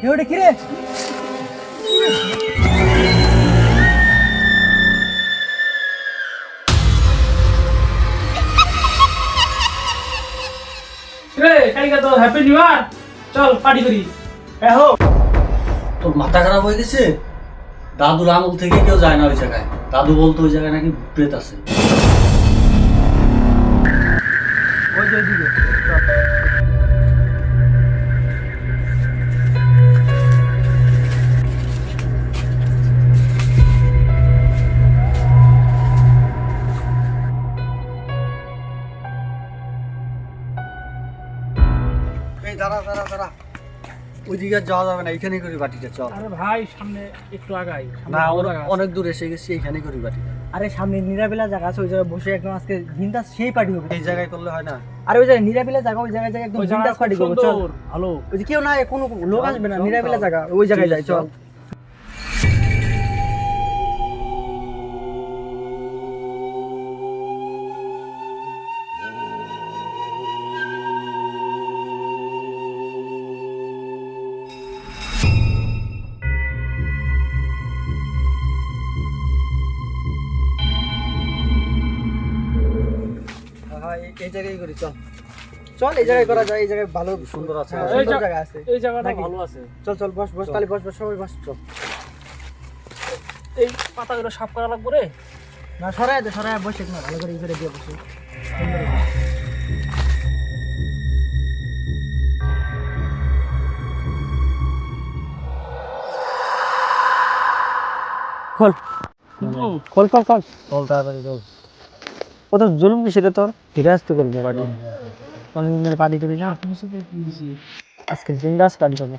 ওটা কি রে? হ্যাপি নিউ ইয়ার, চল পার্টি করি। তোর মাথা খারাপ হয়ে গেছে? দাদুর আঙুল থেকে কেউ যায় না ওই জায়গায়। দাদু বলতো ওই জায়গায় নাকি প্রেত আছে। ওই যে ওইদিকে এই দাঁড়া দাঁড়া দাঁড়া, ওইদিকে আর যাওয়া যাবে না, এইখানেই করি বাটিটা, চল। আরে ভাই সামনে একটু আগাই, না অনেক দূর এসে গেছি, এইখানেই করি বাটিটা। আরে সামনে নিরাবিলা জায়গা আছে, ওই জায়গায় বসে একদম আজকে দিনটা সেই পার্টি হবে। এই জায়গায় করলে হয় না? আরে ওই জায়গায় নিরাবিলা জায়গা, ওই জায়গায় একদম দিনদাস পার্টি করবো, চল। হ্যালো, ওই যে কেউ না, কোনো লোক আসবে না, নিরাবিলা জায়গা, ওই জায়গায় যাই, চল। হ্যাঁ, এই জায়গায় করি, চল চল, এই জায়গায় করা যায়, এই জায়গায় ভালো সুন্দর আছে। হ্যাঁ, এই সুন্দর জায়গা আছে। এই জায়গাটা নাকি? ভালো আছে। চল চল, বস বস, তাহলে বস বস, সবাই বস, চল। এই পাতাগুলো সাফ করা লাগবে রে। না, সরাই দে, সরাই বসে না, ভালো করে এই করে দিয়ে বসে। খোল খোল খোল খোল, চল তাড়াতাড়ি চল। কত জুলুম কি সেটা তোর, ধীরে আসতে করবো পার্টি। অনেকদিনের পার্টি করি না, আজকে দিনদাস পার্টি করবো।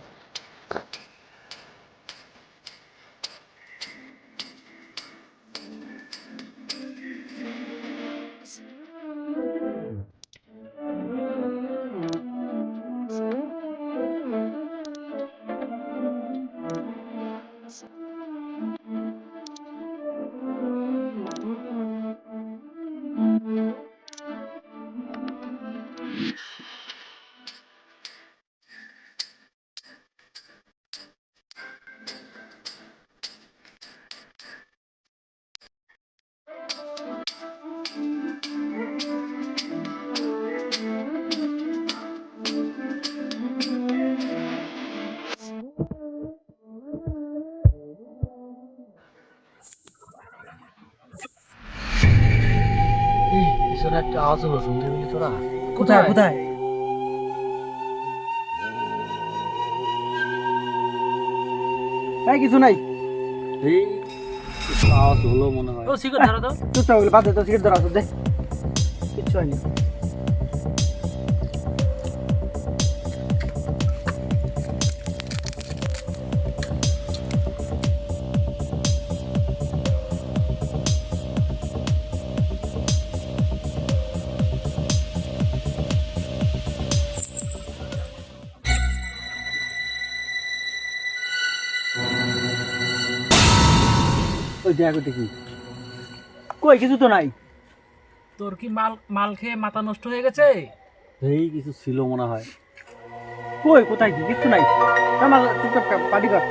পিছনে একটা আওয়াজ হলো, শুনতে পেলি তোরা? কোথায় কোথায়? এই কিছু নাই, এই কিছু আওয়াজ হলো মনে হয়। ও সিগারেট ধরো তো। চুপচাপ বাদ দে তো, সিগারেট ধরা আছে, দে, কিচ্ছু হয়নি। ওই দেখ ওইটা কি? কই কিছু তো নাই। তোর কি মাল মাল খেয়ে মাথা নষ্ট হয়ে গেছে? এই কিছু ছিল মনে হয়। কই কোথায় কি কিচ্ছু নাই, আমার চুপচাপ পার্টি কর।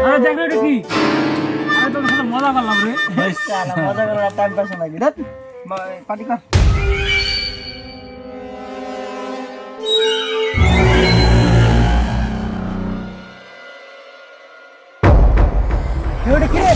আরে দেখ এটা কি? আরে তোর সাথে মজা করলাম রে। শালা মজা করার টাইম পাস নাকি, দেখ পার্টি কর। ওটা কি রে?